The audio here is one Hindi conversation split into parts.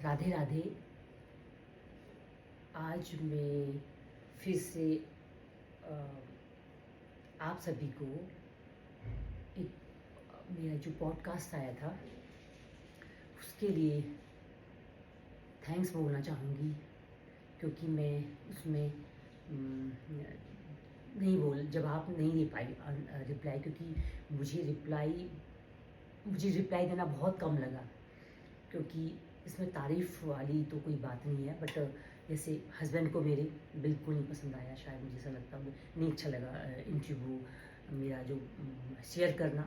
राधे राधे। आज मैं फिर से अ, आप सभी को एक मेरा जो पॉडकास्ट आया था उसके लिए थैंक्स बोलना चाहूँगी, क्योंकि मैं उसमें जवाब नहीं दे पाई रिप्लाई, क्योंकि मुझे रिप्लाई देना बहुत कम लगा, क्योंकि इसमें तारीफ़ वाली तो कोई बात नहीं है, बट जैसे हस्बैंड को मेरे बिल्कुल नहीं पसंद आया, शायद मुझे ऐसा लगता है नहीं अच्छा लगा इंटरव्यू मेरा जो शेयर करना।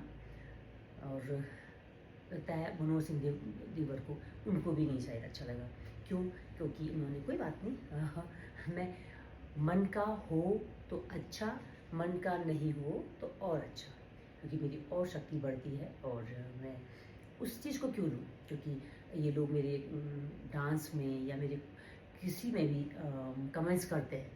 और लगता है मनोज सिंह देवर को उनको भी नहीं शायद अच्छा लगा। क्यों? क्योंकि उन्होंने कोई बात नहीं, मैं मन का हो तो अच्छा, मन का नहीं हो तो और अच्छा, क्योंकि मेरी और शक्ति बढ़ती है। और मैं उस चीज़ को क्यों लूँ, क्योंकि ये लोग मेरे डांस में या मेरे किसी में भी कमेंट्स करते हैं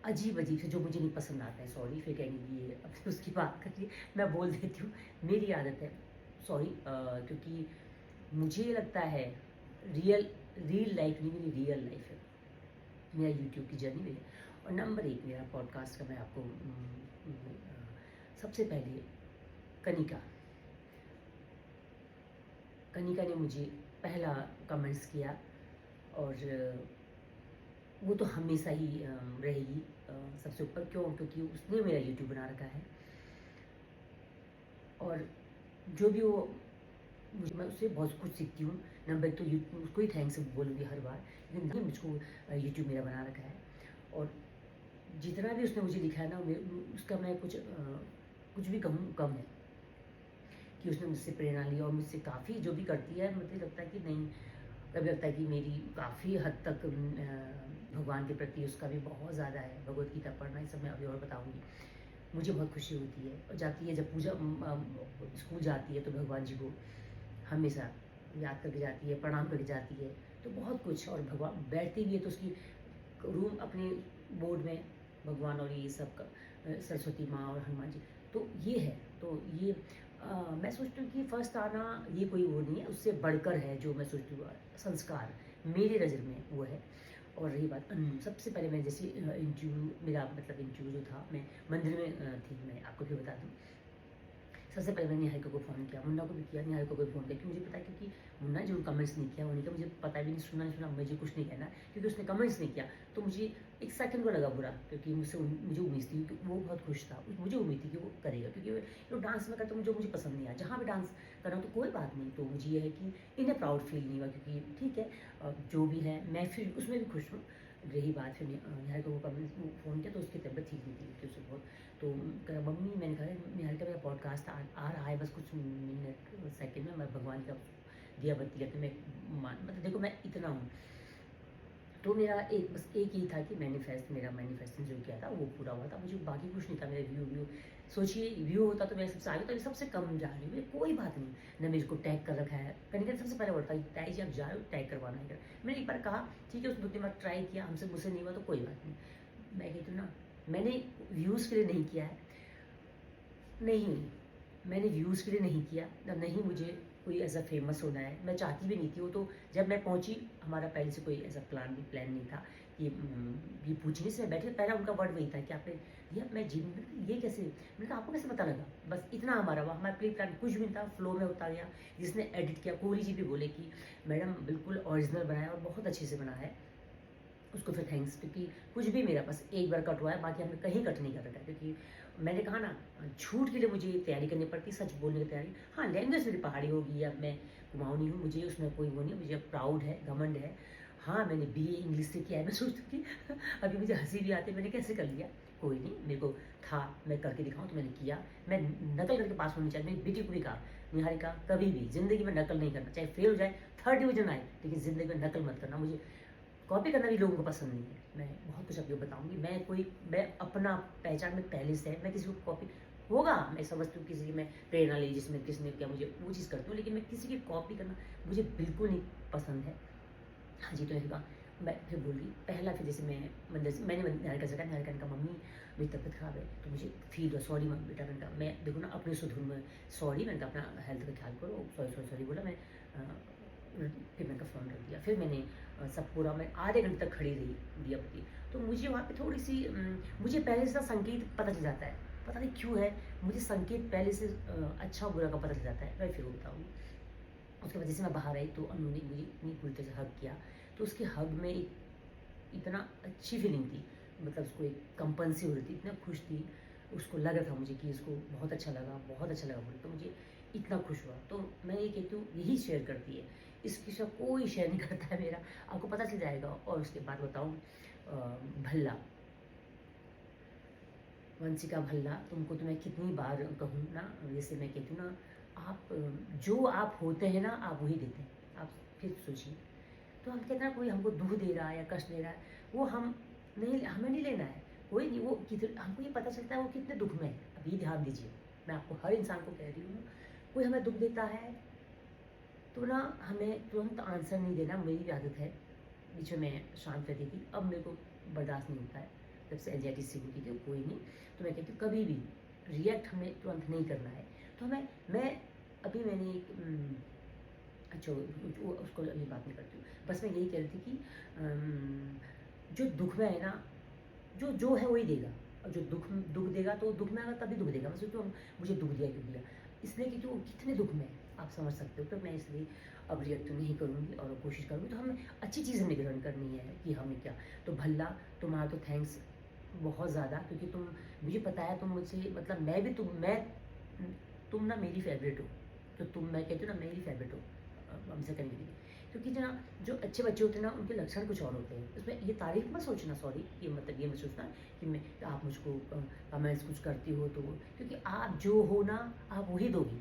अजीब अजीब से, जो मुझे नहीं पसंद आता है। सॉरी, फिर कहेंगे ये अब उसकी बात करिए, मैं बोल देती हूँ, मेरी आदत है। सॉरी, क्योंकि मुझे लगता है रियल लाइफ नहीं, मेरी रियल लाइफ है मेरा यूट्यूब की जर्नी में। और नंबर एक मेरा पॉडकास्ट का मैं आपको सबसे पहले कनिका कनिका ने मुझे पहला कमेंट्स किया, और वो तो हमेशा ही रहेगी सबसे ऊपर। क्यों? क्योंकि उसने मेरा यूट्यूब बना रखा है, और जो भी वो मैं उससे बहुत कुछ सीखती हूँ। नंबर एक तो उसको ही थैंक्स बोलूँगी हर बार, लेकिन नहीं, मुझको यूट्यूब मेरा बना रखा है, और जितना भी उसने मुझे लिखा है ना, उसका मैं कुछ भी कहूँ कम है, कि उसने मुझसे प्रेरणा ली और मुझसे काफ़ी जो भी करती है, मुझे लगता है कि नहीं, कभी लगता है कि मेरी काफ़ी हद तक भगवान के प्रति उसका भी बहुत ज़्यादा है। भगवत गीता पढ़ना, ये सब मैं अभी और बताऊँगी। मुझे बहुत खुशी होती है, और जाती है जब पूजा स्कूल जाती है तो भगवान जी को हमेशा याद करके जाती है, प्रणाम करके जाती है, तो बहुत कुछ। और भगवान बैठती भी है तो उसकी रूम अपने बोर्ड में भगवान और ये सब सरस्वती माँ और हनुमान जी, तो ये है। तो ये मैं सोचती हूँ कि फर्स्ट आना ये कोई वो नहीं है, उससे बढ़कर है जो मैं सोचती हूँ संस्कार मेरे नज़र में वो है। और रही बात सबसे पहले मैं जैसे इंटरव्यू मेरा मतलब इंटरव्यू जो था, मैं मंदिर में थी, मैं आपको भी बता दूँ। सबसे पहले मैंने निहारिका को फ़ोन किया, मुन्ना को भी किया, निहारिका को भी फ़ोन किया, क्योंकि मुझे पता है, क्योंकि मुन्ना जो कमेंट्स नहीं किया, उन्हीं का मुझे पता भी नहीं, सुना मुझे कुछ नहीं कहना, क्योंकि उसने कमेंट्स नहीं किया, तो मुझे एक सेकंड को लगा बुरा, क्योंकि मुझे उम्मीद थी कि वो बहुत खुश था, मुझे उम्मीद थी कि वो करेगा, क्योंकि वो डांस में करता मुझे पसंद नहीं आया। जहाँ भी डांस कर रहा हूँ तो कोई बात नहीं, तो मुझे ये है कि इन्हें प्राउड फील नहीं हुआ, क्योंकि ठीक है, जो भी है मैं फिर उसमें भी खुश हूँ। रही बात फिर निहारिका को फ़ोन किया तो उसकी तबीयत ठीक नहीं थी, कि उसे बहुत, तो मम्मी, मैंने कहा निहारिका मेरा पॉडकास्ट आ रहा है, बस कुछ मिनट सेकंड में मैं भगवान का दिया बत्ती लेते मैं मतलब देखो मैं इतना हूँ। तो मेरा बस एक ही था कि मेरा मैनिफेस्टेशन जो किया था वो पूरा हुआ था, मुझे बाकी कुछ नहीं था। मेरा व्यू सोचिए, व्यू होता तो मेरे सबसे आगे, तो सबसे कम जा रही हूँ, कोई बात नहीं। न मेरे को टैग कर रखा है, कहीं सबसे पहले बढ़ता है टैग, जी आप जा रहे हो टैग करवाना है। मैंने एक बार कहा ठीक है, उसने 2-3 बार ट्राई किया, मुझसे नहीं हुआ तो कोई बात नहीं। मैं कहती हूँ ना, मैंने व्यूज़ के लिए नहीं किया है, नहीं, मैंने व्यूज़ के लिए नहीं किया, नहीं मुझे कोई ऐसा फ़ेमस होना है, मैं चाहती भी नहीं थी वो। तो जब मैं पहुँची, हमारा पहले से कोई ऐसा प्लान नहीं था कि ये पूछने से बैठे, पहला उनका वर्ड वही था कि आपने दिया, मैं जिम ये कैसे? मैंने कहा आपको कैसे पता लगा? बस इतना हमारा हुआ, हमारा प्री प्लान कुछ भी नहीं था, फ्लो में होता गया। जिसने एडिट किया, कोहली जी भी बोले कि मैडम बिल्कुल ओरिजिनल बनाया और बहुत अच्छे से बना है। उसको फिर थैंक्स, क्योंकि कुछ भी मेरा बस एक बार कट हुआ है, बाकी हमने कहीं कट नहीं कर रखा है। क्योंकि मैंने कहा ना, झूठ के लिए मुझे तैयारी करनी पड़ती, सच बोलने की तैयारी। हाँ, लैंग्वेज मेरी पहाड़ी होगी या मैं कुमाऊनी हूँ, मुझे उसमें कोई वो नहीं, मुझे प्राउड है, घमंड है। हाँ, मैंने बीए इंग्लिश से किया है, मैं सोचती थी अभी मुझे हंसी भी आती है, मैंने कैसे कर लिया। कोई नहीं, मेरे को था मैं करके दिखाऊँ तो मैंने किया। मैं नकल करके पास होनी चाहिए। मेरी बेटी को भी कहा, निहारिका कभी भी ज़िंदगी में नकल नहीं करना, चाहे फेल हो जाए, 3rd डिवीज़न आए, लेकिन ज़िंदगी में नकल मत करना। मुझे कॉपी करना भी लोगों को पसंद नहीं है। मैं बहुत कुछ आपको बताऊँगी। मैं अपना पहचान में पहले से है, मैं किसी को कॉपी होगा, मैं समझती हूँ किसी की मैं प्रेरणा ली, जिसमें किसने किया मुझे वो चीज़ करती हूँ, लेकिन मैं किसी की कॉपी करना मुझे बिल्कुल नहीं पसंद है। हाँ जी, तो मैंने कहा, मैं फिर बोली पहला, फिर जैसे मैं मंदिर से मैंने निहारिका से कहा, निहारिका ने कहा मम्मी मेरी तबीयत ख़राब है, तो मुझे फील हुआ, सॉरी मम्मी बेटा। मैंने कहा, मैं देखो ना अपने सुधुन में सॉरी, मैंने कहा अपना हेल्थ का ख्याल करो, सॉरी बोला मैं। फिर मैंने फ़ोन रख दिया। फिर मैंने सब पूरा मैं आधे घंटे तक खड़ी रही दिया बत्ती। तो मुझे वहाँ पे थोड़ी-सी मुझे पहले से ना संकेत पता चल जाता है, पता नहीं क्यों है, मुझे संकेत पहले से अच्छा-बुरा का पता चल जाता है। मैं फिर बताऊँगी। उसके बाद जैसे मैं बाहर आई तो अनु ने मुझे इतनी पूरी तरह से हग किया, तो उसके हग में एक इतना अच्छी फीलिंग थी, मतलब उसको एक कंपन सी हो रही थी, इतना खुश थी, उसको लग रहा था मुझे कि इसको बहुत अच्छा लगा बोले, तो मुझे इतना खुश हुआ। तो मैं ये कहती हूँ यही शेयर करती है, इसके सिवा कोई शेयर नहीं करता है मेरा, आपको पता चल जाएगा। और उसके बाद बताऊँ भल्ला, वंशिका भल्ला, तुमको तो मैं कितनी बार कहूँ ना, जैसे मैं कहती हूँ ना, आप जो आप होते हैं ना, आप वही देते हैं। आप फिर सोचिए, तो हम कहते हैं ना, कोई हमको दुःख दे रहा है या कष्ट दे रहा है, वो हमें नहीं लेना है, कोई नहीं, वो कितने हमको ये पता चलता है वो कितने दुःख में है। अब ये ध्यान दीजिए, मैं आपको हर इंसान को कह रही हूँ, कोई हमें दुःख देता है तो ना हमें तुरंत आंसर नहीं देना। मेरी भी आदत है, बीच में मैं शांत रहती थी, अब मेरे को बर्दाश्त नहीं होता है, जब से एंजाइटी से होती थी कोई नहीं, तो मैं कहती हूँ कभी भी रिएक्ट हमें तुरंत नहीं करना है। तो मैं अभी मैंने एक अच्छा उसको ये बात नहीं करती हूँ, बस मैं यही कह रही थी कि जो दुख में है ना, जो है वही देगा, और जो दुख देगा तो दुख में आएगा तभी दुख देगा। मैं तो मुझे दुख दिया क्यों दिया, इसलिए कि वो कितने दुख में है, आप समझ सकते हो। तो मैं इसलिए अब रिएक्ट नहीं करूँगी और कोशिश करूँगी, तो हमें अच्छी चीज़ हमें ग्रहण करनी है कि हमें क्या। तो भल्ला, तुम्हारा तो थैंक्स बहुत ज़्यादा, क्योंकि मुझे पता है तुम मुझसे, मतलब मैं भी तुम ना मेरी फेवरेट हो, तो मैं कहती हूँ ना मेरी फेवरेट हो हमसे करने के लिए, क्योंकि जो अच्छे बच्चे होते हैं ना, उनके लक्षण कुछ और होते हैं। उसमें ये तारीफ मत सोचना, सॉरी, ये मतलब ये मत सोचना कि मैं आप मुझको कमेंट्स कुछ करती हो तो, क्योंकि आप जो हो ना, आप वही दोगी,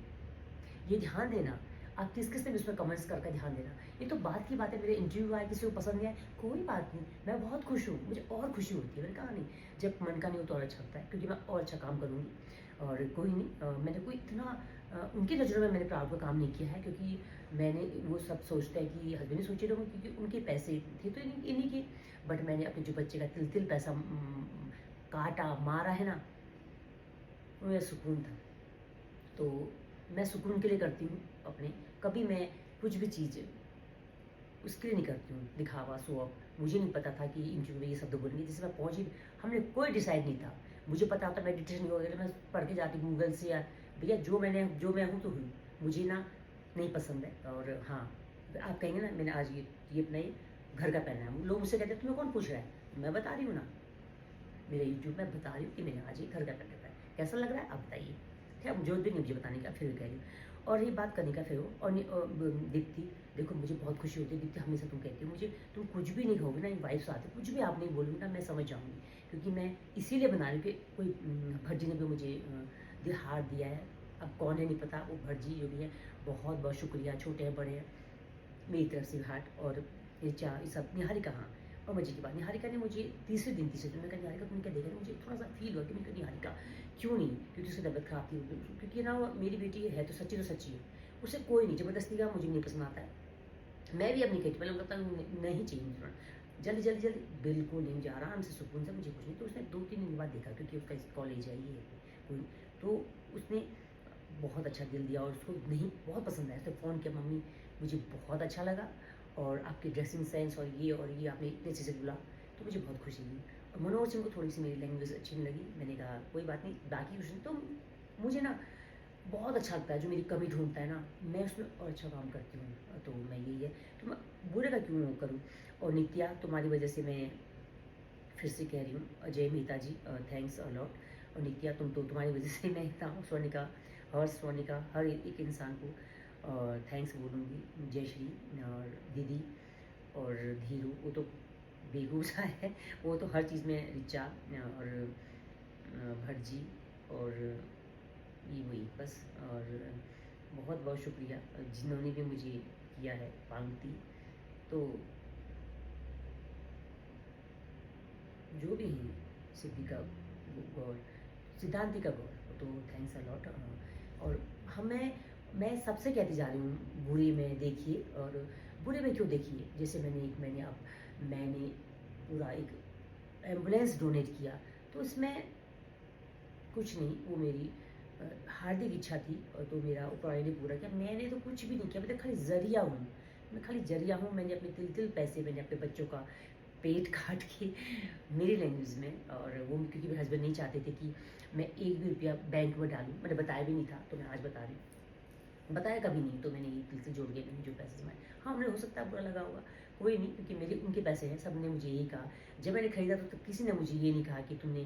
ये ध्यान देना। आप किस ने भी उसमें कमेंट्स करके ध्यान देना। ये तो बात की बात है, मेरे इंटरव्यू आए, किसी को पसंद नहीं आए, कोई बात नहीं, मैं बहुत खुश हूँ, मुझे और खुशी होती है। मैंने कहा नहीं, जब मन का नहीं हो तो और अच्छा लगता है, क्योंकि मैं और अच्छा काम करूँगी। और कोई नहीं, मैंने कोई इतना उनकी नज़रों में मैंने प्राउड का काम नहीं किया है, क्योंकि मैंने, वो सब सोचते हैं कि हस्बैंड ही सोचे रहो, क्योंकि उनके पैसे थे तो इन्हीं के, बट मैंने अपने जो बच्चे का तिल पैसा काटा मारा है ना, वो मेरा सुकून था। तो मैं सुकून के लिए करती हूँ अपने, कभी मैं कुछ भी चीज़ उसके लिए नहीं करती हूँ दिखावा, शो ऑफ। मुझे नहीं पता था कि इंटरव्यू में ये शब्द बोलेंगे, जिससे मैं पहुँची, हमने कोई डिसाइड नहीं था। मुझे पता होता मेडिटेशन वगैरह मैं पढ़ के जाती गूगल से, या भैया जो मैं हूँ तो हुई, मुझे ना नहीं पसंद है। और हाँ, आप कहेंगे ना, मैंने आज ये अपना ये घर का पहना है, लोग मुझसे कहते हैं तुम्हें कौन पूछ रहा है, मैं बता रही हूँ ना, मेरे यूट्यूब में बता रही हूँ कि मैंने आज ये घर का पहन रखा है, कैसा लग रहा है आप बताइए। खैर जरूरत भी नहीं मुझे बताने का, फिर भी कह रही हूँ। और ये बात करने का फिर हो, और दीप्ति, देखो मुझे बहुत खुशी होती है दीप्ति, हमेशा तुम कहती हो मुझे, तुम कुछ भी नहीं कहोगे ना, वाइफ साथ कुछ भी आप नहीं बोलोगे ना, मैं समझ जाऊँगी, क्योंकि मैं इसीलिए बना रही हूँ कि कोई भट्ट जी ने भी मुझे हार दिया है। अब कौन है नहीं पता, वो भट्ट जी जो भी है, बहुत बहुत शुक्रिया, छोटे हैं बड़े हैं, मेरी तरफ से हार्ट। और ऋचा, ये सब, निहारिका, हाँ, और मजे की बात, निहारिका ने मुझे तीसरे दिन मैं कहा निहारिका तुमने क्या देखा, मुझे थोड़ा सा फील हुआ कि मैं निहारिका क्यों नहीं, क्योंकि उसकी तबियत खराब थी, क्योंकि ना वो मेरी बेटी है तो सच्ची है, उसे कोई नहीं ज़बरदस्ती का, मुझे नहीं पसंद आता है। मैं भी अपनी कहती पहले लगता नहीं चाहिए, जल्दी बिल्कुल नहीं, मुझे आराम से सुकून से, मुझे कुछ नहीं। तो उसने 2-3 दिन बाद देखा, क्योंकि उसका कॉलेज है, ये कोई, तो उसने बहुत अच्छा दिल दिया, और उसको नहीं बहुत पसंद आया। उसने फ़ोन किया, मम्मी मुझे बहुत अच्छा लगा, और आपकी ड्रेसिंग सेंस और ये आपने इतने अच्छे से बोला, तो मुझे बहुत खुशी हुई। और मनोहर सिंह को थोड़ी सी मेरी लैंग्वेज अच्छी नहीं लगी, मैंने कहा कोई बात नहीं, बाकी कुछ नहीं। तो मुझे ना बहुत अच्छा लगता है, जो मेरी कमी ढूंढता है ना, मैं उसमें और अच्छा काम करती हूँ, तो मैं यही है, तो मैं बुरे का क्यों करूँ। और नित्या, तुम्हारी वजह से मैं फिर से कह रही हूँ, अजय मेहता जी, थैंक्स अलॉट। और नित्या, तुम्हारी वजह से मैं इतना हूँ, सोनिका, हर एक इंसान को थैंक्स बोलूँगी। जयश्री और दीदी और धीरू, वो तो बेगूसा है, वो तो हर चीज़ में, ऋचा और भट्ट जी, और ये वही बस। और बहुत बहुत शुक्रिया जिन्होंने भी मुझे किया है पांगती, तो जो भी हैं, सिद्धिका गौर, सिद्धांति का गौर, तो थैंक्स अलॉट। और मैं सबसे कहती जा रही हूँ, बुरे में देखिए, और बुरे में क्यों देखिए, जैसे मैंने पूरा एक एम्बुलेंस डोनेट किया, तो इसमें कुछ नहीं, वो मेरी हार्दिक इच्छा थी, और तो मेरा ऊपर वाले ने पूरा किया, मैंने तो कुछ भी नहीं किया, मैं तो खाली जरिया हूँ, मैं खाली जरिया हूँ। मैंने अपने तिल पैसे मैंने अपने बच्चों का पेट काट के मेरी लैंग्वेज में, और वो क्योंकि मेरे हस्बैंड नहीं चाहते थे कि मैं एक भी रुपया बैंक में डालूँ, मैंने बताया भी नहीं था, तो मैं आज बता रही हूँ। बताया कभी नहीं, तो मैंने ये दिल से जोड़ के मैंने जो पैसे जमाए, हाँ मुझे हो सकता है बुरा लगा होगा, कोई नहीं, क्योंकि मेरे उनके पैसे हैं। सब ने मुझे यही कहा जब मैंने खरीदा तो किसी ने मुझे ये नहीं कहा कि तुमने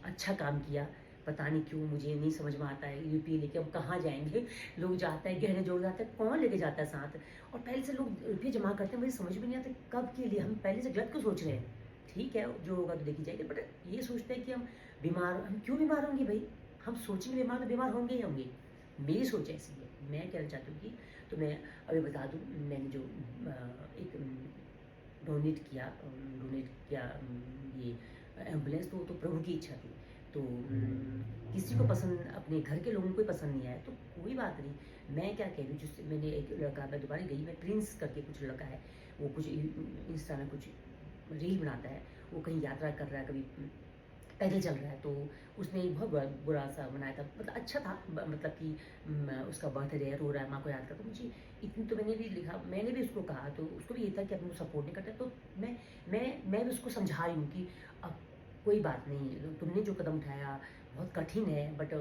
अच्छा काम किया। पता नहीं क्यों मुझे नहीं समझ में आता है, रुपये लेके हम कहाँ जाएंगे। लोग जाते हैं गहने जोड़ जाते हैं, कौन लेके जाता है साथ, और पहले से लोग रुपये जमा करते हैं, मुझे समझ में नहीं आता कब के लिए। हम पहले से गलत क्यों सोच रहे हैं। ठीक है जो होगा तो देखी जाएगी, बट ये सोचते हैं कि हम क्यों बीमार होंगे भाई। हम सोचेंगे बीमार तो बीमार होंगे ही होंगे। मेरी सोच ऐसी है। मैं कहना चाहती हूँ कि तो मैं अभी बता दूँ, मैंने जो एक डोनेट किया ये एम्बुलेंस, तो प्रभु की इच्छा थी। तो किसी को पसंद, अपने घर के लोगों को पसंद नहीं आया तो कोई बात नहीं। मैं क्या कह रही हूँ, जिससे मैंने एक लड़का, मैं दोबारा गई, मैं प्रिंस करके कुछ लड़का है, वो कुछ इंस्टा में कुछ रील बनाता है, वो कहीं यात्रा कर रहा है, कभी पैदल चल रहा है, तो उसने एक बहुत बुरा सा बनाया था। मतलब अच्छा था, मतलब कि उसका बर्थडे रो रहा है, माँ को याद करता। तो मुझे इतनी तो मैंने भी लिखा, मैंने भी उसको कहा, तो उसको भी ये था कि अपने सपोर्ट नहीं करता। तो मैं भी उसको समझा रही हूँ कि अब कोई बात नहीं, तुमने जो कदम उठाया बहुत कठिन है, बट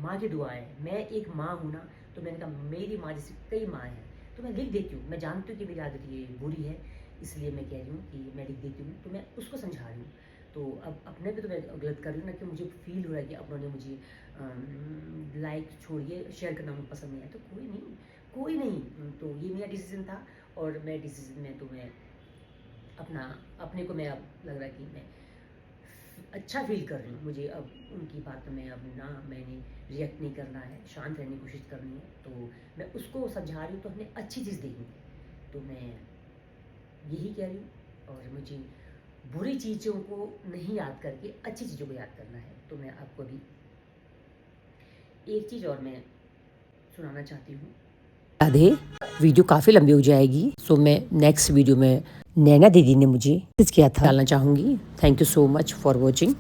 माँ की दुआ है। मैं एक माँ हूँ ना, तो मैंने कहा मेरी माँ जैसी कई माँ हैं, तो मैं लिख देती हूँ। मैं जानती हूँ कि मेरी आदत ये बुरी है, इसलिए मैं कह रही हूँ कि मैं लिख देती हूँ। तो मैं उसको समझा रही हूँ। तो अब अपने पे तो मैं गलत कर रही हूँ ना, कि मुझे फील हो रहा है कि अपनों ने मुझे लाइक छोड़िए, शेयर करना मुझे पसंद नहीं है, तो कोई नहीं। तो ये मेरा डिसीजन था, और मैं डिसीजन में तो मैं अपने को मैं अब लग रहा है कि मैं अच्छा फील कर रही हूँ। मुझे अब उनकी बात में अब ना मैंने रिएक्ट नहीं करना है, शांत रहने की कोशिश करनी है। तो मैं उसको समझा रही हूँ, तो हमने अच्छी चीज़ देखनी है, तो मैं यही कह रही हूँ। और मुझे बुरी चीज़ों को नहीं याद करके अच्छी चीज़ों को याद करना है। तो मैं आपको अभी एक चीज़ और मैं सुनाना चाहती हूँ। राधे, वीडियो काफ़ी लंबी हो जाएगी, सो मैं नेक्स्ट वीडियो में नैना दीदी ने मुझे मैसेज किया था, डालना चाहूँगी। Thank you so much for watching.